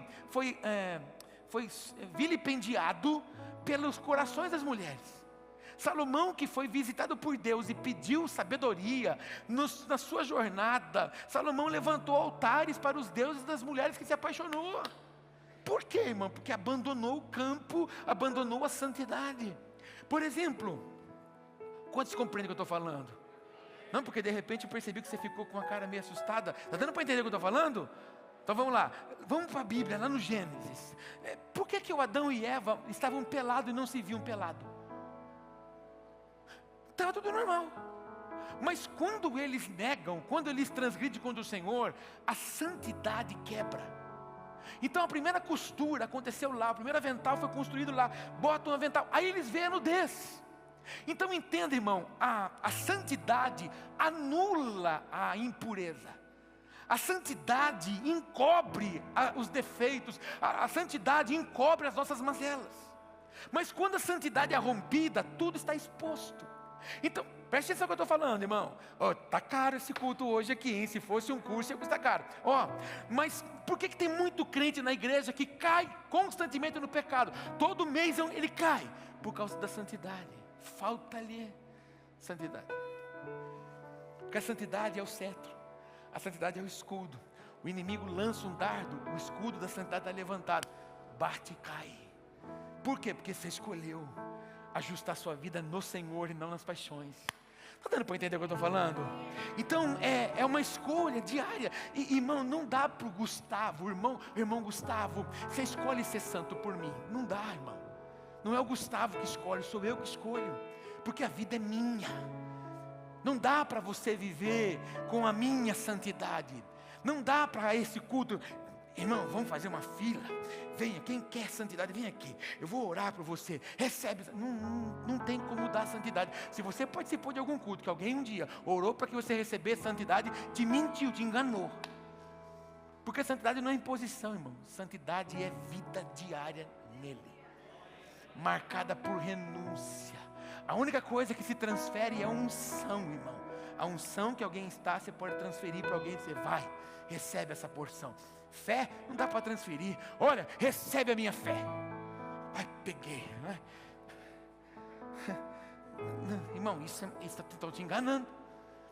A: vilipendiado pelos corações das mulheres. Salomão, que foi visitado por Deus e pediu sabedoria na sua jornada, Salomão levantou altares para os deuses das mulheres que se apaixonou. Por quê, irmão? Porque abandonou o campo, abandonou a santidade. Por exemplo, quantos compreendem o que eu estou falando? Não, porque de repente eu percebi que você ficou com a cara meio assustada. Está dando para entender o que eu estou falando? Então vamos lá, vamos para a Bíblia, lá no Gênesis. Por que o Adão e Eva estavam pelados e não se viam pelados? Estava tudo normal. Mas quando eles negam, quando eles transgridem contra o Senhor, a santidade quebra. Então a primeira costura aconteceu lá, o primeiro avental foi construído lá, bota um avental, aí eles veem a nudez. Então entenda, irmão, a santidade anula a impureza. A santidade encobre os defeitos, a santidade encobre as nossas mazelas. Mas quando a santidade é rompida, tudo está exposto. Então, preste atenção no que eu estou falando, irmão. Está caro esse culto hoje aqui, hein? Se fosse um curso, ia custar caro. Mas por que tem muito crente na igreja que cai constantemente no pecado? Todo mês ele cai, por causa da santidade. Falta-lhe santidade. Porque a santidade é o cetro. A santidade é o escudo. O inimigo lança um dardo, o escudo da santidade está levantado. Bate e cai. Por quê? Porque você escolheu ajustar sua vida no Senhor e não nas paixões. Está dando para entender o que eu estou falando? Então é uma escolha diária. Irmão, não dá para o Gustavo, irmão Gustavo, você escolhe ser santo por mim. Não dá, irmão. Não é o Gustavo que escolhe, sou eu que escolho. Porque a vida é minha. Não dá para você viver com a minha santidade. Não dá para esse culto. Irmão, vamos fazer uma fila. Venha, quem quer santidade, vem aqui. Eu vou orar por você. Recebe. Não tem como dar santidade. Se você participou de algum culto, que alguém um dia orou para que você recebesse santidade, te mentiu, te enganou. Porque santidade não é imposição, irmão. Santidade é vida diária nele. Marcada por renúncia. A única coisa que se transfere é a unção, irmão. A unção que alguém está, você pode transferir para alguém, você vai, recebe essa porção. Fé não dá para transferir. Olha, recebe a minha fé. Ai, peguei. Não, irmão, isso está te enganando.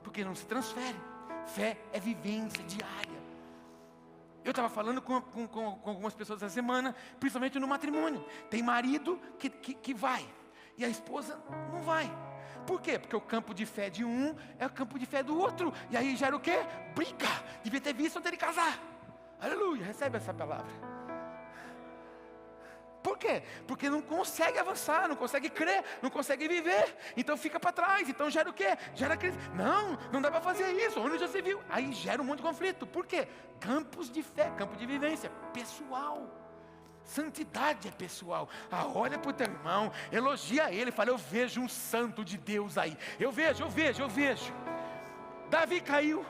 A: Porque não se transfere. Fé é vivência diária. Eu estava falando com algumas pessoas essa semana, principalmente no matrimônio. Tem marido que vai. E a esposa não vai. Por quê? Porque o campo de fé de um é o campo de fé do outro. E aí gera o quê? Briga. Devia ter visto antes de casar. Aleluia, recebe essa palavra. Por quê? Porque não consegue avançar, não consegue crer, não consegue viver. Então fica para trás. Então gera o quê? Gera crise. Não dá para fazer isso. Onde já se viu? Aí gera um monte de conflito. Por quê? Campos de fé, campo de vivência, pessoal. Santidade é pessoal. Olha para o teu irmão, elogia ele, fala: eu vejo um santo de Deus aí. Eu vejo. Davi caiu,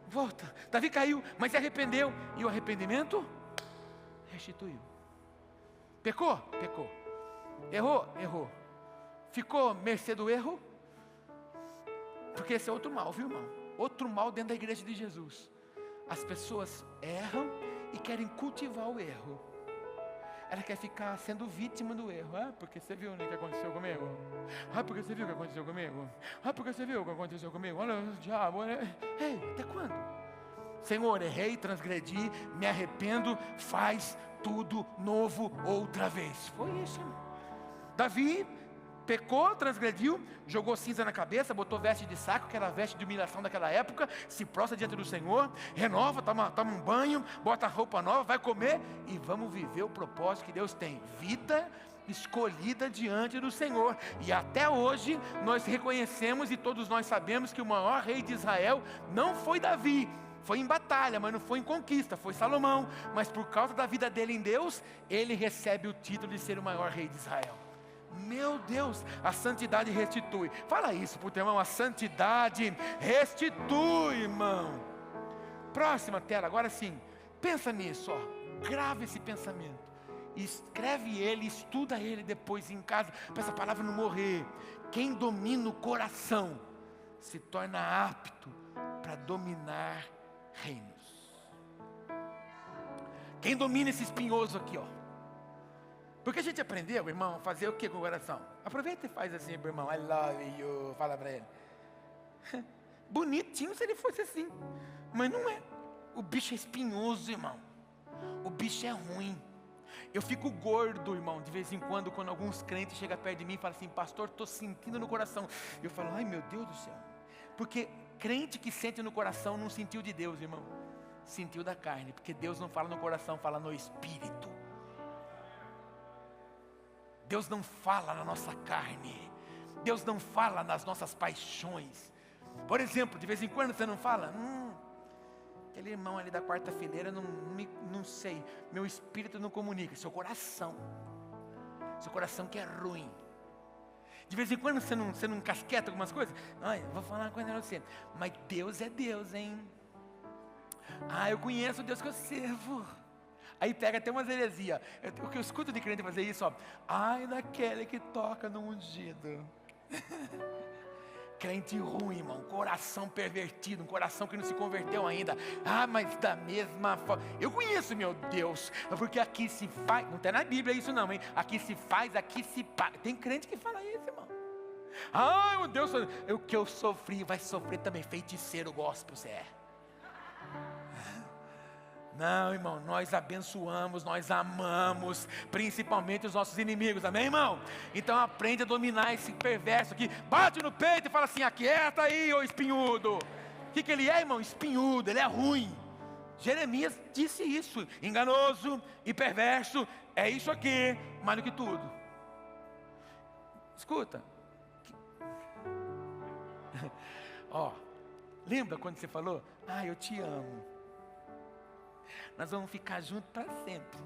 A: volta. Davi caiu, mas se arrependeu. E o arrependimento restituiu. Pecou? Errou. Ficou mercê do erro? Porque esse é outro mal, viu, irmão? Outro mal dentro da igreja de Jesus. As pessoas erram e querem cultivar o erro. Ela quer ficar sendo vítima do erro. Porque você viu, né, o que aconteceu comigo? Porque você viu o que aconteceu comigo? Porque você viu o que aconteceu comigo? Olha o diabo, né? Ei, até quando? Senhor, errei, transgredi, me arrependo, faz tudo novo outra vez. Foi isso, irmão. Davi pecou, transgrediu, jogou cinza na cabeça, botou veste de saco, que era a veste de humilhação daquela época, se prostra diante do Senhor, renova, toma um banho, bota roupa nova, vai comer e vamos viver o propósito que Deus tem. Vida escolhida diante do Senhor. E até hoje nós reconhecemos e todos nós sabemos que o maior rei de Israel não foi Davi. Foi em batalha, mas não foi em conquista, foi Salomão. Mas por causa da vida dele em Deus, ele recebe o título de ser o maior rei de Israel. Meu Deus, a santidade restitui. Fala isso para o teu irmão, a santidade restitui, irmão. Próxima tela, agora sim. Pensa nisso, grava esse pensamento. Escreve ele, estuda ele depois em casa, para essa palavra não morrer. Quem domina o coração se torna apto para dominar reinos. Quem domina esse espinhoso aqui, Porque a gente aprendeu, irmão, fazer o que com o coração? Aproveita e faz assim pro irmão, I love you, fala para ele. Bonitinho se ele fosse assim, mas não é. O bicho é espinhoso, irmão. O bicho é ruim. Eu fico gordo, irmão, de vez em quando alguns crentes chegam perto de mim e falam assim, pastor, estou sentindo no coração. Eu falo, ai meu Deus do céu. Porque crente que sente no coração não sentiu de Deus, irmão. Sentiu da carne, porque Deus não fala no coração, fala no espírito. Deus não fala na nossa carne. Deus não fala nas nossas paixões. Por exemplo, de vez em quando você não fala, aquele irmão ali da quarta fileira, não sei, meu espírito não comunica, seu coração que é ruim. De vez em quando você não casqueta algumas coisas, vou falar uma coisa pra você, mas Deus é Deus, hein? Eu conheço o Deus que eu servo. Aí pega até umas heresias. O que eu escuto de crente fazer isso, daquele que toca no ungido. Crente ruim, irmão, coração pervertido, um coração que não se converteu ainda. Mas da mesma forma, eu conheço meu Deus, porque aqui se faz, não tem na Bíblia isso não, hein? Aqui se faz, aqui se paga. Tem crente que fala isso, irmão. Meu Deus, o que eu sofri, vai sofrer também, feiticeiro gospel você é. Não, irmão, nós abençoamos, nós amamos, principalmente os nossos inimigos, amém, irmão? Então aprende a dominar esse perverso aqui, bate no peito e fala assim, aquieta aí, ô espinhudo. O que ele é, irmão? Espinhudo, ele é ruim. Jeremias disse isso, enganoso e perverso, é isso aqui, mais do que tudo. Escuta. Lembra quando você falou, eu te amo. Nós vamos ficar juntos para sempre.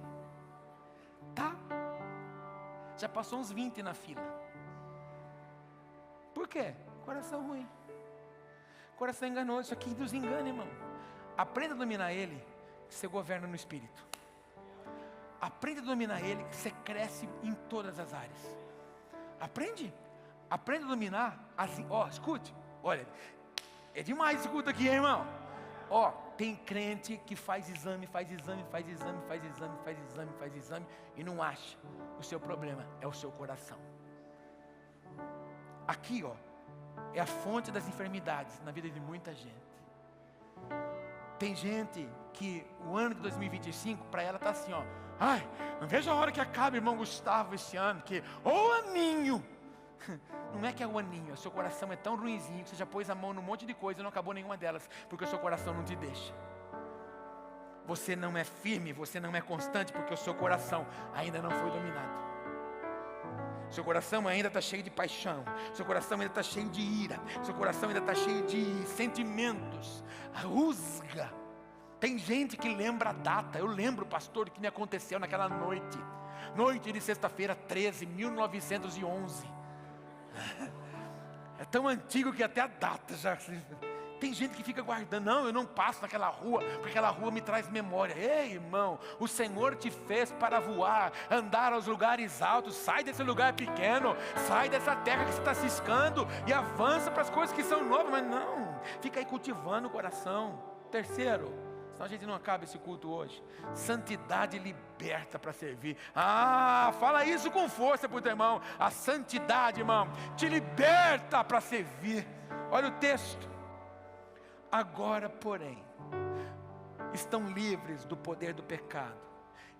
A: Tá? Já passou uns 20 na fila. Por quê? Coração ruim. Coração enganoso. Isso aqui nos engana, irmão. Aprenda a dominar ele, que você governa no espírito. Aprenda a dominar ele, que você cresce em todas as áreas. Aprende a dominar assim. Escute. Olha, é demais esse culto aqui, hein, irmão? Tem crente que faz exame e não acha. O seu problema é o seu coração. Aqui, é a fonte das enfermidades na vida de muita gente. Tem gente que o ano de 2025 para ela está assim, não vejo a hora que acabe, irmão Gustavo, esse ano, que o aninho. Não é que é o aninho, o seu coração é tão ruinzinho que você já pôs a mão num monte de coisa e não acabou nenhuma delas, porque o seu coração não te deixa. Você não é firme, você não é constante, porque o seu coração ainda não foi dominado. Seu coração ainda está cheio de paixão, seu coração ainda está cheio de ira, seu coração ainda está cheio de sentimentos, rusga. Tem gente que lembra a data. Eu lembro, pastor, o que me aconteceu naquela noite de sexta-feira 13, 1911. É tão antigo que até a data já. Tem gente que fica guardando, eu não passo naquela rua, porque aquela rua me traz memória. Ei, irmão, o Senhor te fez para voar, andar aos lugares altos. Sai desse lugar pequeno, sai dessa terra que você está ciscando e avança para as coisas que são novas. Mas não, fica aí cultivando o coração. Terceiro, senão a gente não acaba esse culto hoje. Santidade liberta para servir. Fala isso com força para o teu irmão. A santidade, irmão, te liberta para servir. Olha o texto. Agora, porém, estão livres do poder do pecado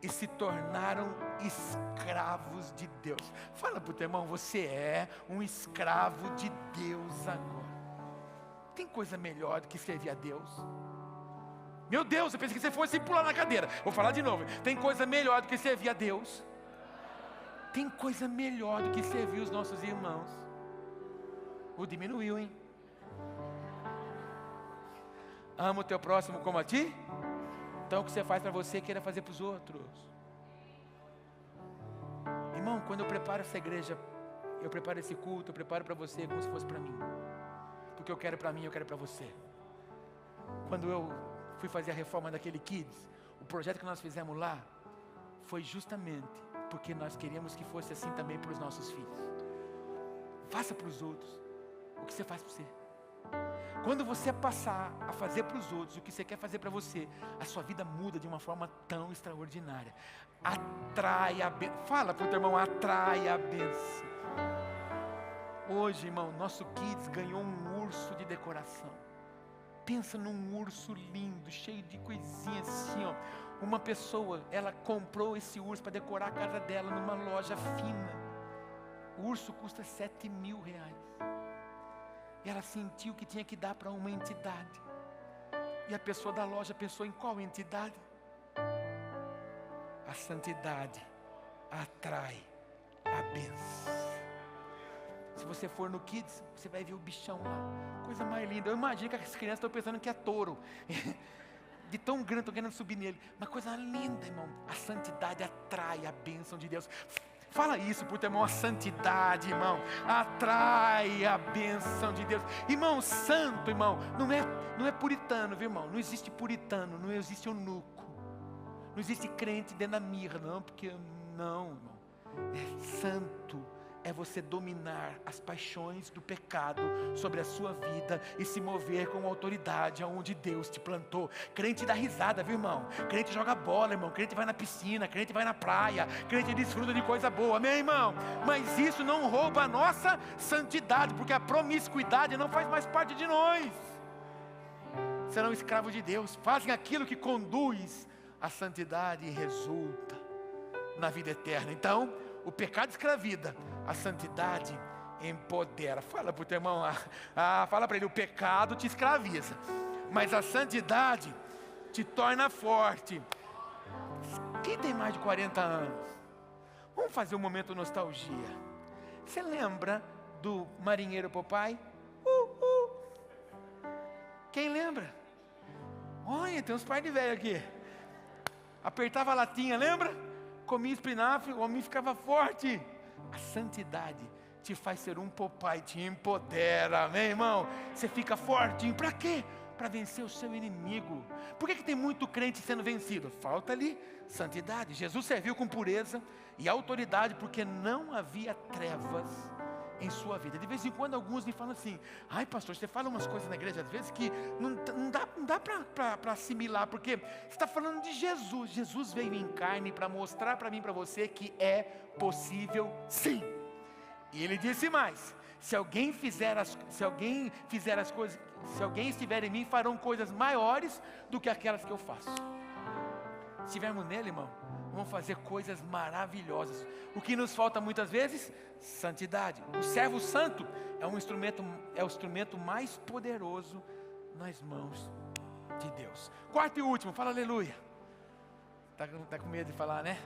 A: e se tornaram escravos de Deus. Fala para o teu irmão, você é um escravo de Deus agora. Tem coisa melhor do que servir a Deus? Meu Deus, eu pensei que você fosse pular na cadeira. Vou falar de novo. Tem coisa melhor do que servir a Deus? Tem coisa melhor do que servir os nossos irmãos? Diminuiu, hein? Ama o teu próximo como a ti? Então o que você faz para você, queira fazer para os outros. Irmão, quando eu preparo essa igreja, eu preparo esse culto, eu preparo para você como se fosse para mim. Porque eu quero para mim, eu quero para você. Quando eu fui fazer a reforma daquele Kids, o projeto que nós fizemos lá foi justamente porque nós queríamos que fosse assim também para os nossos filhos. Faça para os outros o que você faz para você. Quando você passar a fazer para os outros o que você quer fazer para você, a sua vida muda de uma forma tão extraordinária. Atrai a bênção. Fala para o teu irmão, atrai a bênção. Hoje, irmão, nosso Kids ganhou um urso de decoração. Pensa num urso lindo, cheio de coisinhas assim, ó. Uma pessoa, ela comprou esse urso para decorar a casa dela numa loja fina. O urso custa R$7.000. E ela sentiu que tinha que dar para uma entidade. E a pessoa da loja pensou em qual entidade? A santidade atrai a bênção. Se você for no Kids, você vai ver o bichão lá. Coisa mais linda. Eu imagino que as crianças estão pensando que é touro. De tão grande, estão querendo subir nele. Uma coisa linda, irmão. A santidade atrai a bênção de Deus. Fala isso pro teu irmão, a santidade, irmão, atrai a bênção de Deus. Irmão, santo, irmão, não é puritano, viu, irmão? Não existe puritano, não existe eunuco. Não existe crente dentro da mirra, não, porque não, irmão. É santo. É você dominar as paixões do pecado sobre a sua vida e se mover com autoridade aonde Deus te plantou. Crente dá risada, viu, irmão? Crente joga bola, irmão. Crente vai na piscina, crente vai na praia, crente desfruta de coisa boa, amém, irmão? Mas isso não rouba a nossa santidade, porque a promiscuidade não faz mais parte de nós. Serão escravos de Deus, fazem aquilo que conduz à santidade e resulta na vida eterna. Então, o pecado escravida, a santidade empodera. Fala para o teu irmão, fala para ele, o pecado te escraviza, mas a santidade te torna forte. Quem tem mais de 40 anos? Vamos fazer um momento de nostalgia. Você lembra do marinheiro Popeye? Quem lembra? Olha, tem uns pais de velho aqui. Apertava a latinha, lembra? Comia espinafre, o homem ficava forte. A santidade te faz ser um Popeye, te empodera, amém, irmão? Você fica fortinho, para quê? Para vencer o seu inimigo. Por que tem muito crente sendo vencido? Falta ali santidade. Jesus serviu com pureza e autoridade porque não havia trevas em sua vida. De vez em quando alguns me falam assim: ai pastor, você fala umas coisas na igreja às vezes que não dá para assimilar, porque você está falando de Jesus. Jesus veio em carne para mostrar para mim e para você que é possível sim. E ele disse mais: se alguém estiver em mim, farão coisas maiores do que aquelas que eu faço. Se estivermos nele, irmão, vamos fazer coisas maravilhosas. O que nos falta muitas vezes? Santidade. O servo santo é o instrumento mais poderoso nas mãos de Deus. Quarto e último, fala aleluia. Tá com medo de falar, né?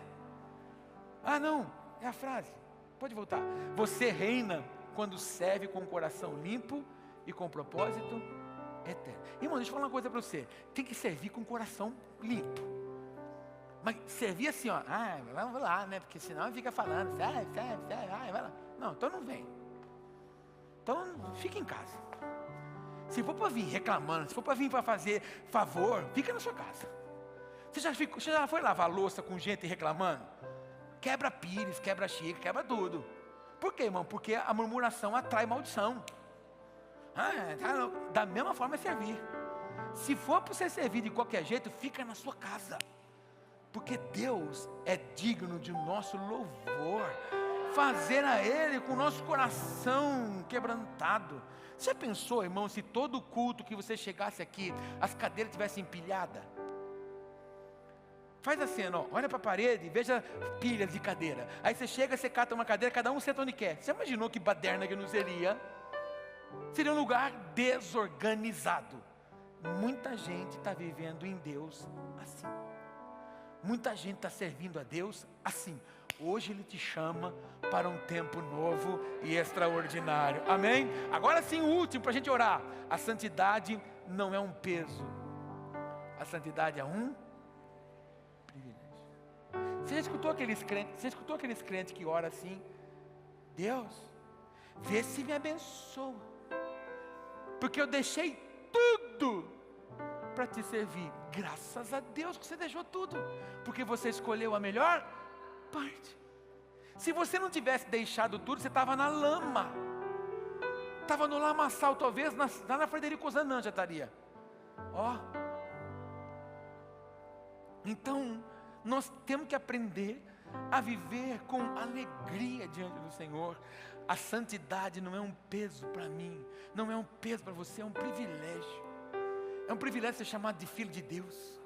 A: Ah não, é a frase. Pode voltar. Você reina quando serve com o coração limpo e com propósito eterno. Irmão, deixa eu falar uma coisa para você. Tem que servir com o coração limpo. Mas servir assim, ó, vamos lá, né? Porque senão fica falando, serve, vai lá. Não, então não vem. Então fica em casa. Se for para vir reclamando, se for para vir para fazer favor, fica na sua casa. Você já foi lavar louça com gente reclamando? Quebra pires, quebra xícara, quebra tudo. Por quê, irmão? Porque a murmuração atrai maldição. Da mesma forma é servir. Se for para você servir de qualquer jeito, fica na sua casa. Porque Deus é digno de nosso louvor. Fazer a Ele com o nosso coração quebrantado. Você já pensou, irmão, se todo culto que você chegasse aqui, as cadeiras tivessem empilhadas? Faz assim, ó, olha para a parede e veja pilhas de cadeira. Aí você chega, você cata uma cadeira, cada um senta onde quer. Você imaginou que baderna que não seria? Seria um lugar desorganizado. Muita gente está vivendo em Deus assim. Muita gente está servindo a Deus assim. Hoje Ele te chama para um tempo novo e extraordinário. Amém? Agora sim, o último para a gente orar. A santidade não é um peso. A santidade é um privilégio. Você já escutou aqueles crentes que oram assim? Deus, vê se me abençoa. Porque eu deixei tudo para te servir. Graças a Deus que você deixou tudo, porque você escolheu a melhor parte. Se você não tivesse deixado tudo, você estava na lama. Estava no lamaçal, talvez lá na Frederico Zanã já estaria. Ó. Então, nós temos que aprender a viver com alegria diante do Senhor. A santidade não é um peso para mim, não é um peso para você, é um privilégio. É um privilégio ser chamado de filho de Deus.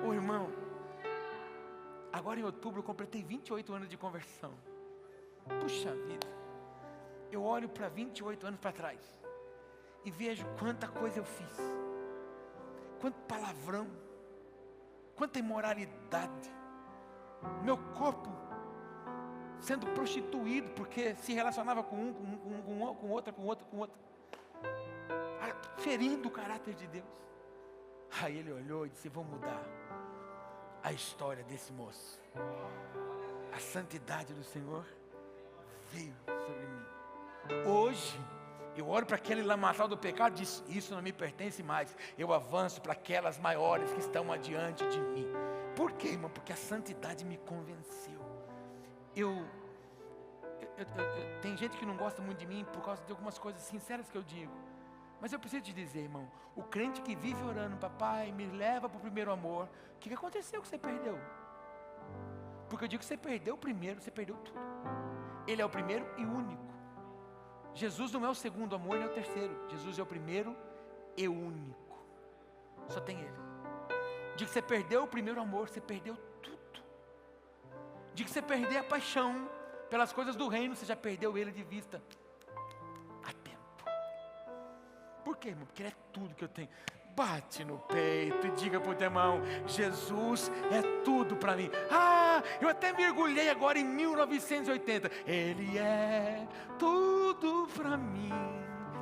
A: Ô irmão, agora em outubro eu completei 28 anos de conversão. Puxa vida, eu olho para 28 anos para trás e vejo quanta coisa eu fiz, quanto palavrão, quanta imoralidade, meu corpo sendo prostituído porque se relacionava com outra, ferindo o caráter de Deus. Aí ele olhou e disse: vou mudar a história desse moço. A santidade do Senhor veio sobre mim. Hoje eu olho para aquele lamaçal do pecado e diz: isso não me pertence mais. Eu avanço para aquelas maiores que estão adiante de mim. Por quê, irmão? Porque a santidade me convenceu. Tem gente que não gosta muito de mim por causa de algumas coisas sinceras que eu digo. Mas eu preciso te dizer, irmão, o crente que vive orando: papai, me leva para o primeiro amor. O que aconteceu que você perdeu? Porque eu digo que você perdeu o primeiro, você perdeu tudo. Ele é o primeiro e único. Jesus não é o segundo amor, nem o terceiro. Jesus é o primeiro e único. Só tem Ele. Diga que você perdeu o primeiro amor, você perdeu tudo. Diga que você perdeu a paixão pelas coisas do reino, você já perdeu Ele de vista há tempo. Por quê, irmão? Porque Ele é tudo que eu tenho. Bate no peito e diga para o teu irmão: Jesus é tudo para mim. Eu até mergulhei agora em 1980. Ele é tudo para mim.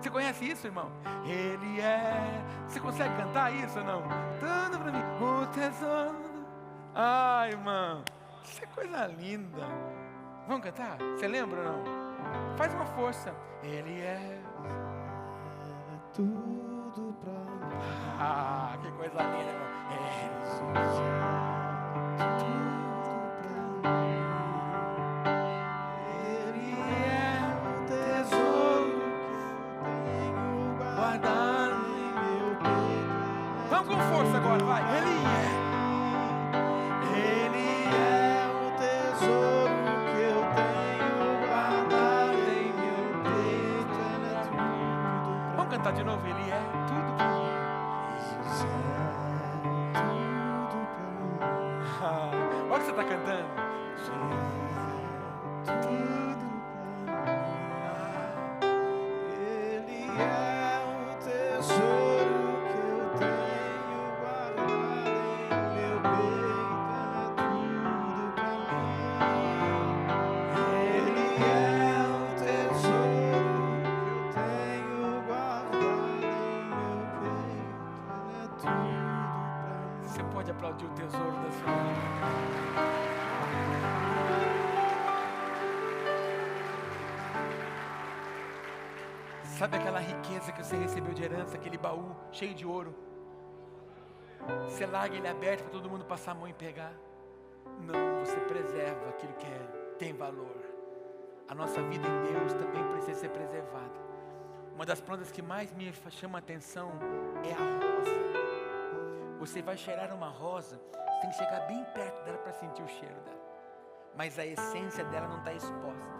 A: Você conhece isso, irmão? Ele é. Você consegue cantar isso ou não? Tudo para mim, o tesouro. Irmão, isso é coisa linda. Vamos cantar? Você lembra ou não? Faz uma força. Ele é
B: tudo pra mim.
A: Que coisa linda, irmão.
B: Jesus é tudo pra mim. Ele é o tesouro que eu tenho guardado em meu peito.
A: Vamos com força agora, vai. Ele
B: é o tesouro que eu tenho guardado em meu peito. Ele é tudo pra mim.
A: Vamos cantar de novo. Ele é tudo pra mim. Olha o que você está cantando.
B: Ele é o tesouro que eu tenho guardado em meu peito. Ele é tudo pra mim. Ele é o tesouro que eu tenho guardado em meu peito. Ele é tudo pra mim.
A: Você pode aplaudir o tesouro da sua vida. Sabe aquela riqueza que você recebeu de herança, aquele baú cheio de ouro? Você larga ele aberto para todo mundo passar a mão e pegar? Não, você preserva aquilo que tem valor. A nossa vida em Deus também precisa ser preservada. Uma das plantas que mais me chama a atenção é a rosa. Você vai cheirar uma rosa, você tem que chegar bem perto dela para sentir o cheiro dela. Mas a essência dela não está exposta.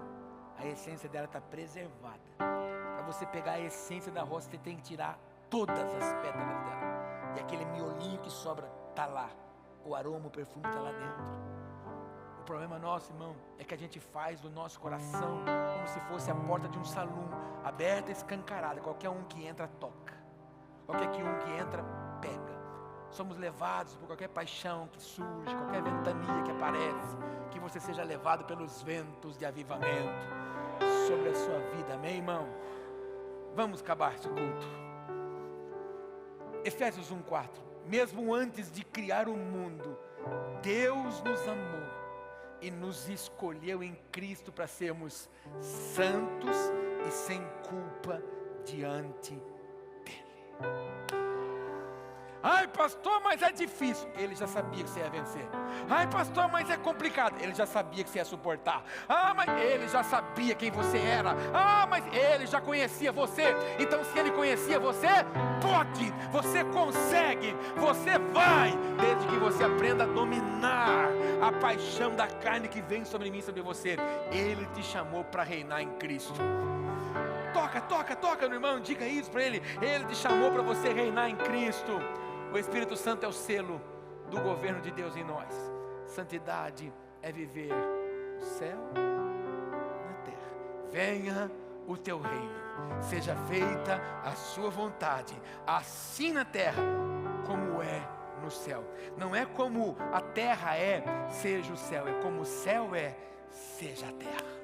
A: A essência dela está preservada. Para você pegar a essência da rosa, você tem que tirar todas as pétalas dela. E aquele miolinho que sobra está lá. O aroma, o perfume está lá dentro. O problema nosso, irmão, é que a gente faz do nosso coração como se fosse a porta de um salão, aberta, escancarada. Qualquer um que entra, toca. Qualquer um que entra, pega. Somos levados por qualquer paixão que surge, qualquer ventania que aparece. Que você seja levado pelos ventos de avivamento sobre a sua vida, amém, irmão? Vamos acabar esse culto. Efésios 1:4. Mesmo antes de criar o mundo, Deus nos amou e nos escolheu em Cristo para sermos santos e sem culpa diante dEle. Ai, pastor, mas é difícil. Ele já sabia que você ia vencer. Ai, pastor, mas é complicado. Ele já sabia que você ia suportar. Ah, mas ele já sabia quem você era. Ah, mas ele já conhecia você. Então, se ele conhecia você, pode, você consegue, você vai, desde que você aprenda a dominar a paixão da carne que vem sobre mim, sobre você. Ele te chamou para reinar em Cristo. Toca, meu irmão, diga isso para ele. Ele te chamou para você reinar em Cristo. O Espírito Santo é o selo do governo de Deus em nós. Santidade é viver o céu na terra. Venha o teu reino, seja feita a sua vontade, assim na terra como é no céu. Não é como a terra é, seja o céu. É como o céu é, seja a terra.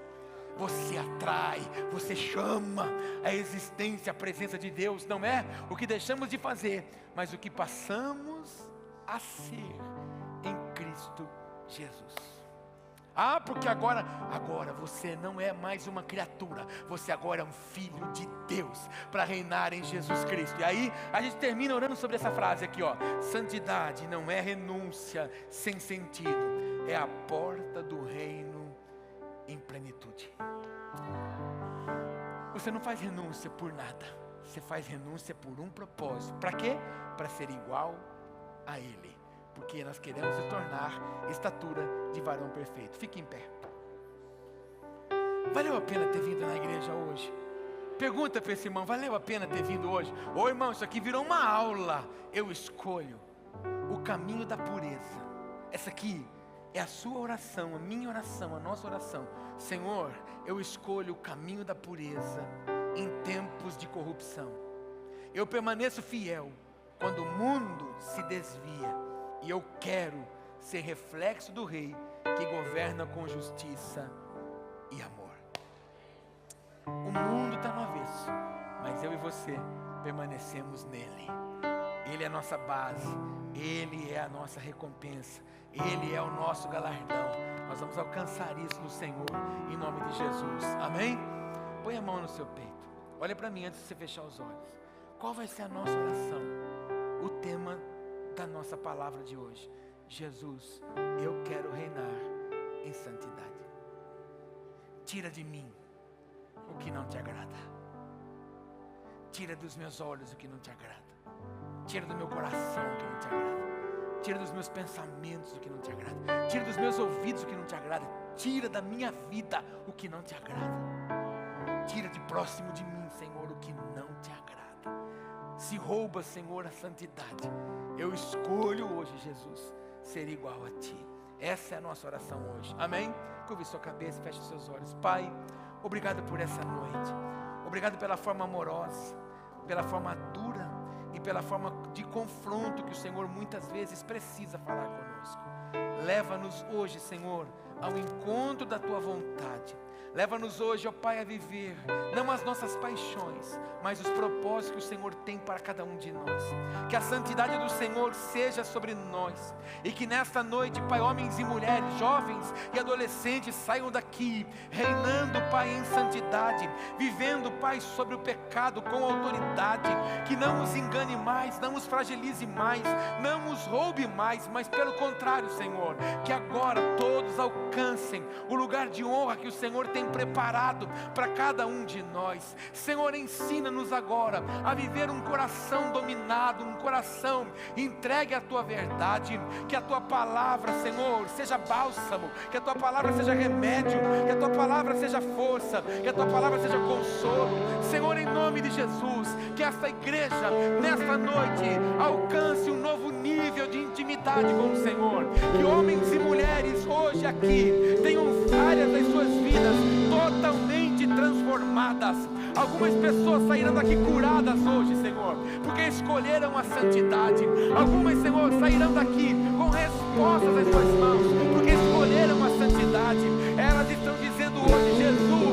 A: Você atrai, você chama a existência, a presença de Deus. Não é o que deixamos de fazer, mas o que passamos a ser em Cristo Jesus. Ah, porque agora você não é mais uma criatura, você agora é um filho de Deus, para reinar em Jesus Cristo. E aí a gente termina orando sobre essa frase aqui, ó: santidade não é renúncia sem sentido, é a porta do reino em plenitude. Você não faz renúncia por nada, você faz renúncia por um propósito. Para quê? Para ser igual a Ele, porque nós queremos se tornar estatura de varão perfeito. Fique em pé. Valeu a pena ter vindo na igreja hoje? Pergunta para esse irmão: valeu a pena ter vindo hoje? Ô irmão, isso aqui virou uma aula. Eu escolho o caminho da pureza. Essa aqui é a sua oração, a minha oração, a nossa oração. Senhor, eu escolho o caminho da pureza em tempos de corrupção. Eu permaneço fiel quando o mundo se desvia. E eu quero ser reflexo do Rei que governa com justiça e amor. O mundo está no avesso, mas eu e você permanecemos nele. Ele é a nossa base, Ele é a nossa recompensa, Ele é o nosso galardão. Nós vamos alcançar isso no Senhor, em nome de Jesus, amém? Põe a mão no seu peito, olha para mim antes de você fechar os olhos. Qual vai ser a nossa oração? O tema da nossa palavra de hoje: Jesus, eu quero reinar em santidade. Tira de mim o que não te agrada, tira dos meus olhos o que não te agrada, tira do meu coração o que não te agrada, tira dos meus pensamentos o que não te agrada, tira dos meus ouvidos o que não te agrada, tira da minha vida o que não te agrada, tira de próximo de mim, Senhor, o que não te agrada. Se rouba, Senhor, a santidade. Eu escolho hoje, Jesus, ser igual a Ti. Essa é a nossa oração hoje, amém? Curve sua cabeça, feche seus olhos. Pai, obrigado por essa noite, obrigado pela forma amorosa, pela forma dura e pela forma de confronto que o Senhor muitas vezes precisa falar conosco. Leva-nos hoje, Senhor, ao encontro da Tua vontade. Leva-nos hoje, ó Pai, a viver não as nossas paixões, mas os propósitos que o Senhor tem para cada um de nós. Que a santidade do Senhor seja sobre nós, e que nesta noite, Pai, homens e mulheres, jovens e adolescentes saiam daqui reinando, Pai, em santidade, vivendo, Pai, sobre o pecado com autoridade. Que não nos engane mais, não nos fragilize mais, não nos roube mais, mas pelo contrário, Senhor, que agora todos alcancem o lugar de honra que o Senhor tem preparado para cada um de nós. Senhor, ensina-nos agora a viver um coração dominado, um coração entregue à Tua verdade. Que a Tua palavra, Senhor, seja bálsamo, que a Tua palavra seja remédio, que a Tua palavra seja força, que a Tua palavra seja consolo. Senhor, em nome de Jesus, que esta igreja nesta noite alcance um novo nível de intimidade com o Senhor. Que homens e mulheres hoje aqui tenham áreas das suas vidas totalmente transformadas. Algumas pessoas sairão daqui curadas hoje, Senhor, porque escolheram a santidade. Algumas, Senhor, sairão daqui com respostas às suas mãos, porque escolheram a santidade. Elas estão dizendo hoje: Jesus,